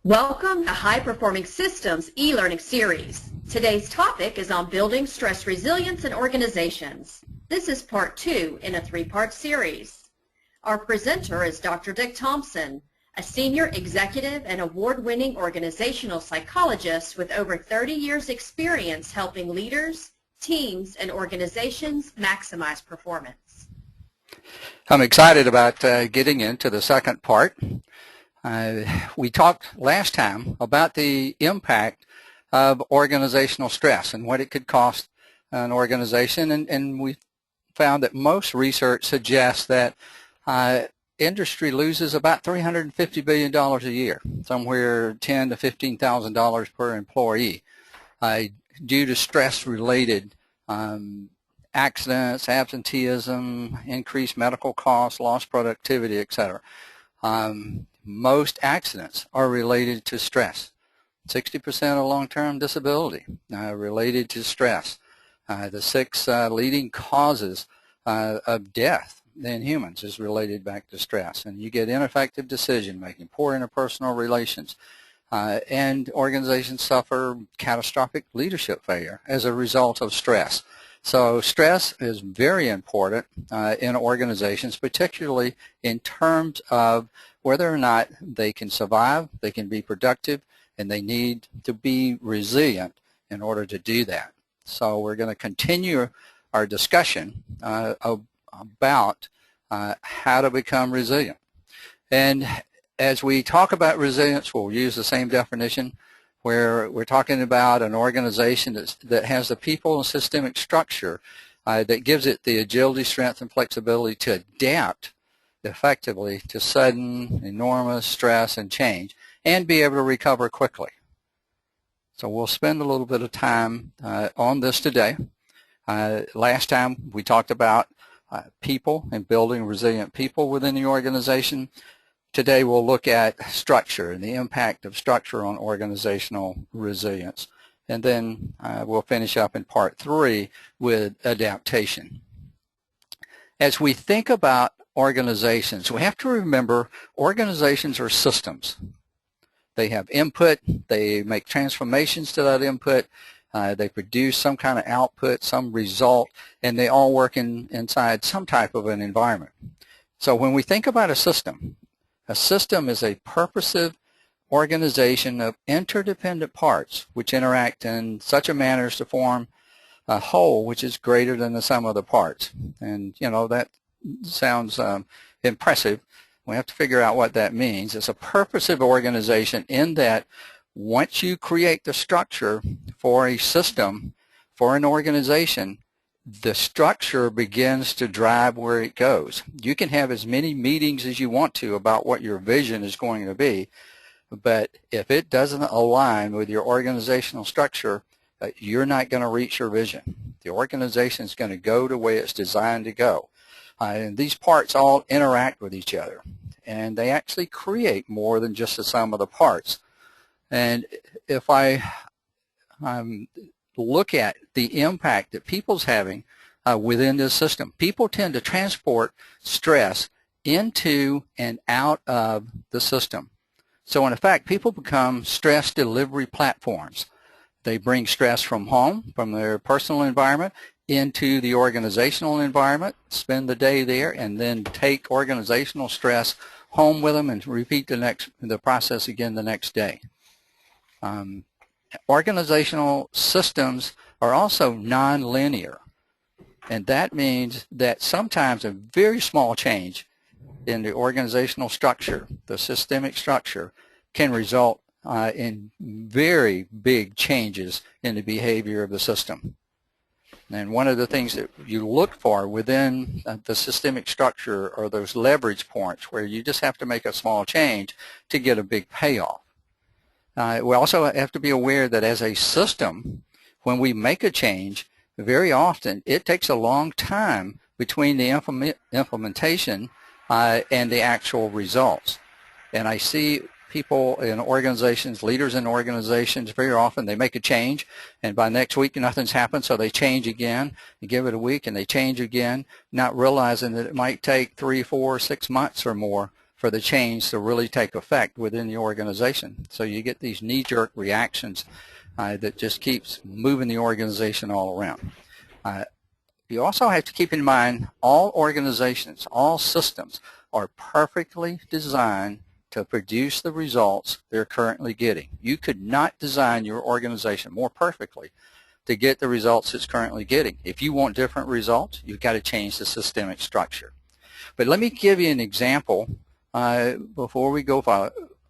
Welcome to High Performing Systems e-learning series. Today's topic is on building stress resilience in organizations. This is part 2 in a 3-part series. Our presenter is Dr. Dick Thompson, a senior executive and award-winning organizational psychologist with over 30 years experience helping leaders, teams, and organizations maximize performance. I'm excited about getting into the second part. We talked last time about the impact of organizational stress and what it could cost an organization, and we found that most research suggests that industry loses about $350 billion a year, somewhere $10,000 to $15,000 per employee, due to stress-related accidents, absenteeism, increased medical costs, lost productivity, etc. Most accidents are related to stress. 60% of long-term disability related to stress. The 6 leading causes of death in humans is related back to stress. And you get ineffective decision-making, poor interpersonal relations, and organizations suffer catastrophic leadership failure as a result of stress. So stress is very important in organizations, particularly in terms of whether or not they can survive, they can be productive, and they need to be resilient in order to do that. So we're going to continue our discussion about how to become resilient. And as we talk about resilience, we'll use the same definition where we're talking about an organization that has the people and systemic structure that gives it the agility, strength, and flexibility to adapt effectively to sudden, enormous stress and change and be able to recover quickly. So we'll spend a little bit of time on this today. Last time we talked about people and building resilient people within the organization. Today we'll look at structure and the impact of structure on organizational resilience. And then we'll finish up in part 3 with adaptation. As we think about organizations, we have to remember organizations are systems. They have input, they make transformations to that input, they produce some kind of output, some result, and they all work inside some type of an environment. So when we think about a system is a purposive organization of interdependent parts which interact in such a manner as to form a whole which is greater than the sum of the parts. And you know, that sounds impressive. We have to figure out what that means. It's a purposive organization in that once you create the structure for a system, for an organization, the structure begins to drive where it goes. You can have as many meetings as you want to about what your vision is going to be, but if it doesn't align with your organizational structure, you're not going to reach your vision. The organization is going to go the way it's designed to go. And these parts all interact with each other, and they actually create more than just the sum of the parts. And if I look at the impact that people's having within this system, people tend to transport stress into and out of the system. So in effect, people become stress delivery platforms. They bring stress from home, from their personal environment, into the organizational environment, spend the day there, and then take organizational stress home with them and repeat the process again the next day. Organizational systems are also nonlinear, and that means that sometimes a very small change in the organizational structure, the systemic structure, can result in very big changes in the behavior of the system. And one of the things that you look for within the systemic structure are those leverage points where you just have to make a small change to get a big payoff. We also have to be aware that as a system, when we make a change, very often it takes a long time between the implementation and the actual results. And I see people in organizations, leaders in organizations, very often they make a change, and by next week nothing's happened, so they change again. You give it a week and they change again, not realizing that it might take 3, 4, 6 months or more for the change to really take effect within the organization. So you get these knee-jerk reactions that just keeps moving the organization all around. You also have to keep in mind all organizations, all systems are perfectly designed to produce the results they're currently getting. You could not design your organization more perfectly to get the results it's currently getting. If you want different results, you've got to change the systemic structure. But let me give you an example before we go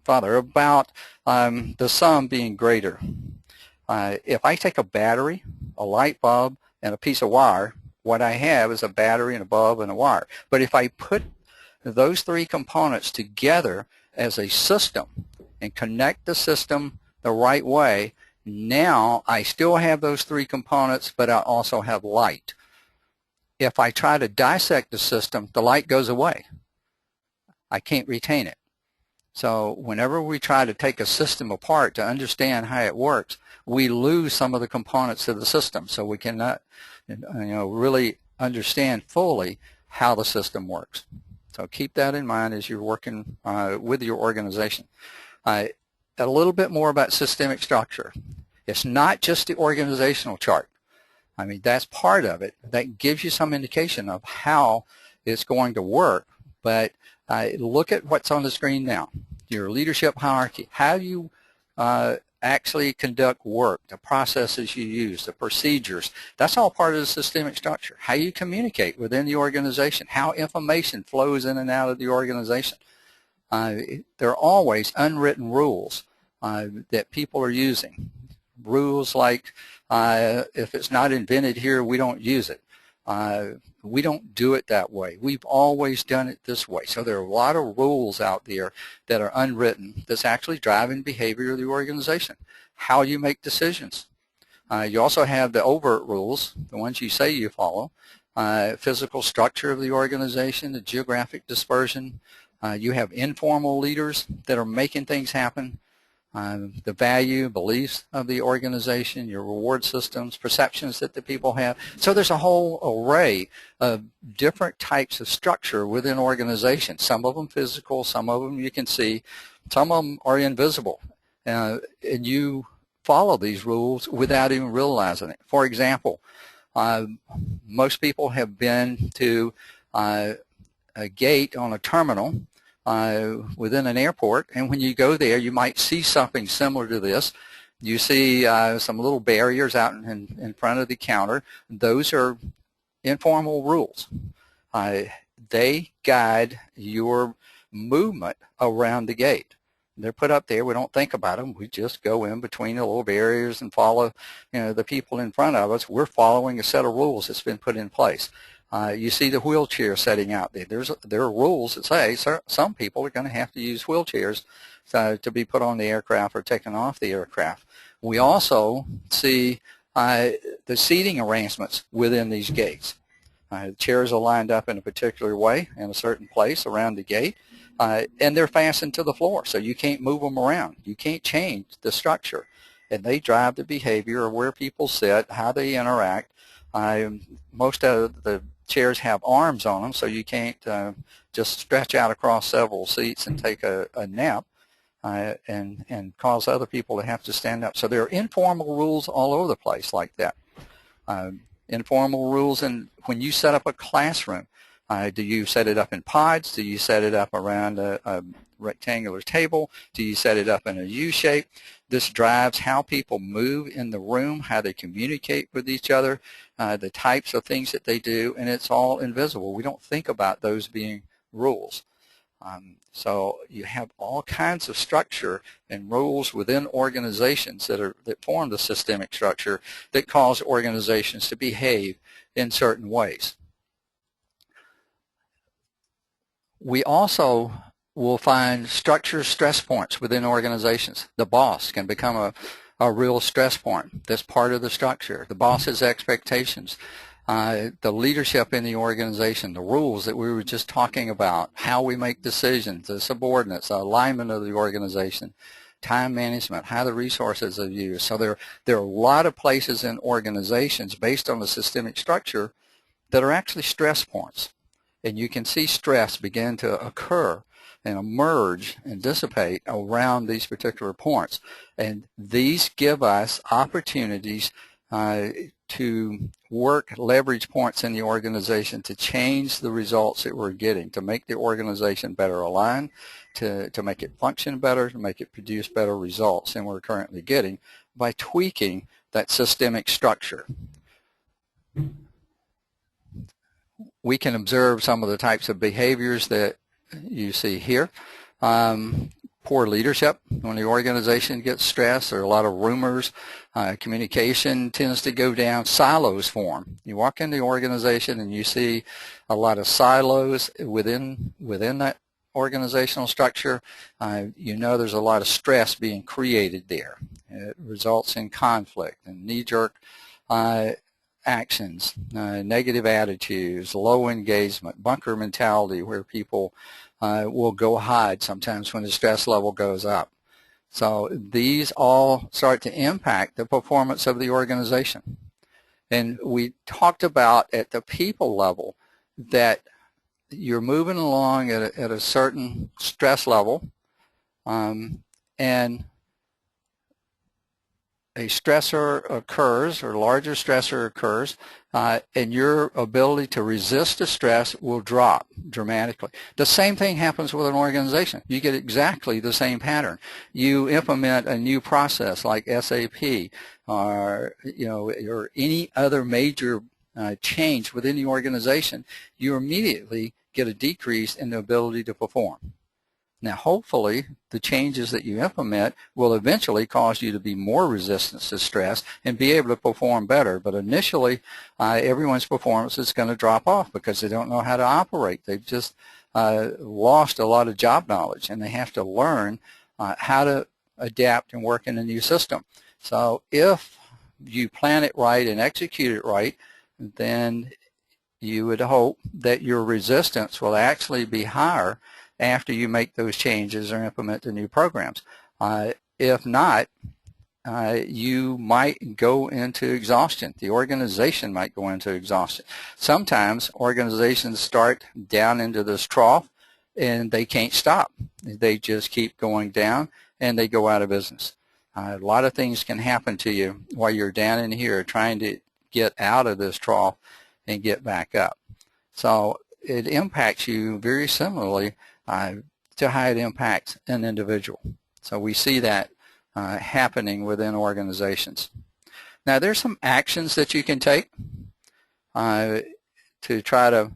further about the sum being greater. If I take a battery, a light bulb, and a piece of wire, what I have is a battery and a bulb and a wire. But if I put those three components together as a system and connect the system the right way, now I still have those three components, but I also have light. If I try to dissect the system, the light goes away. I can't retain it. So whenever we try to take a system apart to understand how it works, we lose some of the components of the system, so we cannot really understand fully how the system works. So keep that in mind as you're working with your organization. A little bit more about systemic structure. It's not just the organizational chart. I mean, that's part of it. That gives you some indication of how it's going to work. But look at what's on the screen now. Your leadership hierarchy. How you actually conduct work, the processes you use, the procedures. That's all part of the systemic structure. How you communicate within the organization, how information flows in and out of the organization. There are always unwritten rules that people are using. Rules like if it's not invented here, we don't use it. We don't do it that way. We've always done it this way. So there are a lot of rules out there that are unwritten that's actually driving behavior of the organization. How you make decisions. You also have the overt rules, the ones you say you follow. Physical structure of the organization, the geographic dispersion. You have informal leaders that are making things happen. The value, beliefs of the organization, your reward systems, perceptions that the people have. So there's a whole array of different types of structure within organizations. Some of them physical, some of them you can see, some of them are invisible. And you follow these rules without even realizing it. For example, most people have been to a gate on a terminal within an airport, and when you go there you might see something similar to this. You see some little barriers out in front of the counter. Those are informal rules. They guide your movement around the gate. They're put up there. We don't think about them. We just go in between the little barriers and follow the people in front of us. We're following a set of rules that's been put in place. You see the wheelchair setting out there. There are rules that say some people are going to have to use wheelchairs to be put on the aircraft or taken off the aircraft. We also see the seating arrangements within these gates. The chairs are lined up in a particular way in a certain place around the gate, and they're fastened to the floor, so you can't move them around. You can't change the structure, and they drive the behavior of where people sit, how they interact. Most of the chairs have arms on them, so you can't just stretch out across several seats and take a nap and cause other people to have to stand up. So there are informal rules all over the place like that. Informal rules, and when you set up a classroom, do you set it up in pods? Do you set it up around a rectangular table? Do you set it up in a U shape? This drives how people move in the room, how they communicate with each other, the types of things that they do, and it's all invisible. We don't think about those being rules. So you have all kinds of structure and rules within organizations that form the systemic structure that cause organizations to behave in certain ways. We also will find structure stress points within organizations. The boss can become a real stress point. That's part of the structure. The boss's expectations, the leadership in the organization, the rules that we were just talking about, how we make decisions, the subordinates, the alignment of the organization, time management, how the resources are used. So there are a lot of places in organizations based on the systemic structure that are actually stress points. And you can see stress begin to occur and emerge and dissipate around these particular points. And these give us opportunities to work leverage points in the organization to change the results that we're getting, to make the organization better aligned, to make it function better, to make it produce better results than we're currently getting by tweaking that systemic structure. We can observe some of the types of behaviors that you see here. Poor leadership. When the organization gets stressed, there are a lot of rumors. Communication tends to go down. Silos form. You walk in the organization and you see a lot of silos within that organizational structure. You know there's a lot of stress being created there. It results in conflict and knee-jerk actions, negative attitudes, low engagement, bunker mentality where people will go hide sometimes when the stress level goes up. So these all start to impact the performance of the organization. And we talked about at the people level that you're moving along at a certain stress level, and a stressor occurs, or larger stressor occurs, and your ability to resist the stress will drop dramatically. The same thing happens with an organization. You get exactly the same pattern. You implement a new process like SAP, or or any other major change within the organization, you immediately get a decrease in the ability to perform. Now, hopefully, the changes that you implement will eventually cause you to be more resistant to stress and be able to perform better. But initially, everyone's performance is going to drop off because they don't know how to operate. They've just lost a lot of job knowledge, and they have to learn how to adapt and work in a new system. So if you plan it right and execute it right, then you would hope that your resistance will actually be higher after you make those changes or implement the new programs. If not, you might go into exhaustion. The organization might go into exhaustion. Sometimes organizations start down into this trough and they can't stop. They just keep going down and they go out of business. A lot of things can happen to you while you're down in here trying to get out of this trough and get back up. So it impacts you very similarly to how it impacts an individual. So we see that happening within organizations. Now there's some actions that you can take to try to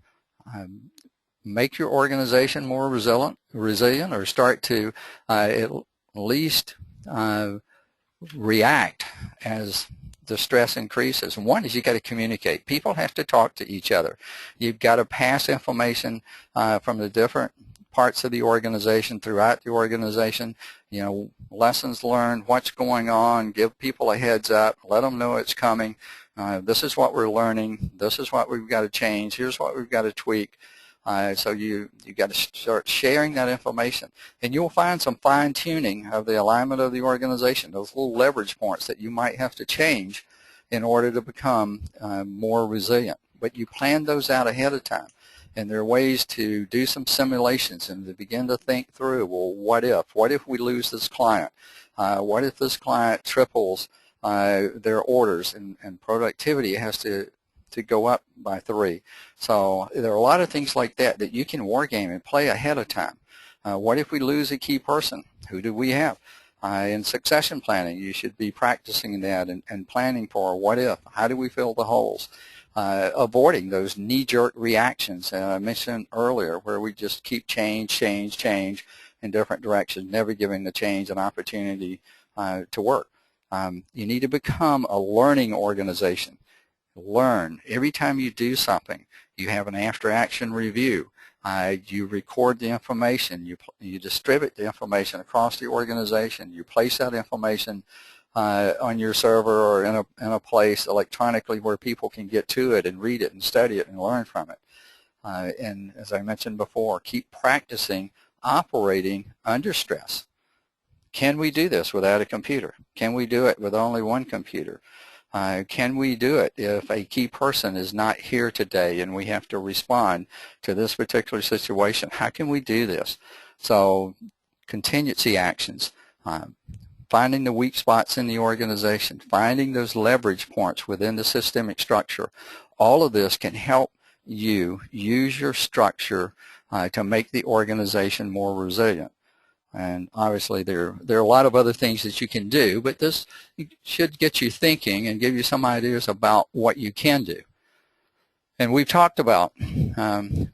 make your organization more resilient or start to at least react as the stress increases. One is you got to communicate. People have to talk to each other. You've got to pass information from the different parts of the organization throughout the organization, lessons learned, what's going on, give people a heads up, let them know it's coming. This is what we're learning. This is what we've got to change. Here's what we've got to tweak. So you got to start sharing that information. And you'll find some fine-tuning of the alignment of the organization, those little leverage points that you might have to change in order to become more resilient. But you plan those out ahead of time. And there are ways to do some simulations and to begin to think through, well, what if? What if we lose this client? What if this client triples their orders and productivity has to go up by 3? So there are a lot of things like that that you can war game and play ahead of time. What if we lose a key person? Who do we have? In succession planning, you should be practicing that and planning for what if. How do we fill the holes? Avoiding those knee-jerk reactions I mentioned earlier where we just keep change in different directions, never giving the change an opportunity to work. You need to become a learning organization. Learn. Every time you do something, you have an after-action review. You record the information. You distribute the information across the organization. You place that information on your server or in a place electronically where people can get to it and read it and study it and learn from it. And as I mentioned before, keep practicing operating under stress. Can we do this without a computer? Can we do it with only one computer? Can we do it if a key person is not here today and we have to respond to this particular situation? How can we do this? So contingency actions, finding the weak spots in the organization, finding those leverage points within the systemic structure, all of this can help you use your structure to make the organization more resilient. And obviously there are a lot of other things that you can do, but this should get you thinking and give you some ideas about what you can do. And we've talked about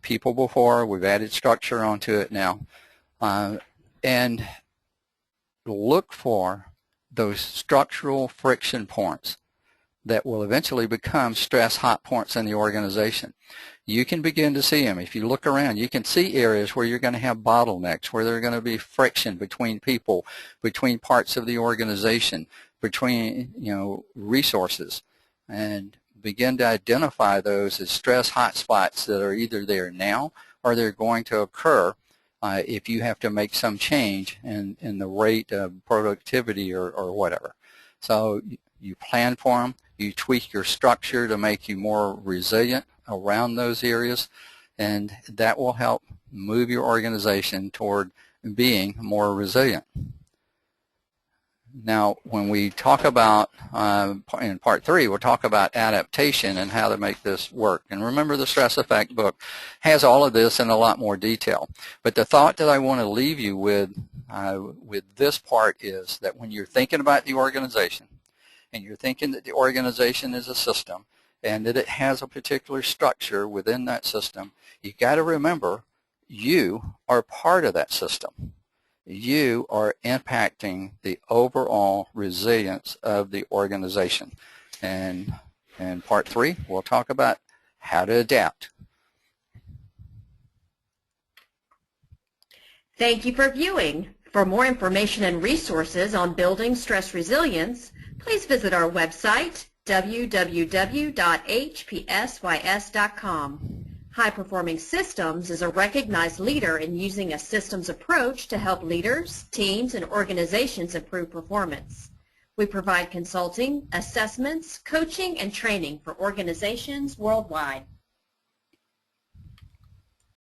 people before. We've added structure onto it now. And look for those structural friction points that will eventually become stress hot points in the organization. You can begin to see them. If you look around, you can see areas where you're going to have bottlenecks, where there's going to be friction between people, between parts of the organization, between resources, and begin to identify those as stress hot spots that are either there now or they're going to occur if you have to make some change in the rate of productivity or whatever. So you plan for them, you tweak your structure to make you more resilient around those areas, and that will help move your organization toward being more resilient. Now, when we talk about, in part 3, we'll talk about adaptation and how to make this work. And remember, the Stress Effect book has all of this in a lot more detail. But the thought that I want to leave you with this part is that when you're thinking about the organization, and you're thinking that the organization is a system, and that it has a particular structure within that system, you've got to remember you are part of that system. You are impacting the overall resilience of the organization. And in part 3, we'll talk about how to adapt. Thank you for viewing. For more information and resources on building stress resilience, please visit our website, www.hpsys.com. High Performing Systems is a recognized leader in using a systems approach to help leaders, teams, and organizations improve performance. We provide consulting, assessments, coaching, and training for organizations worldwide.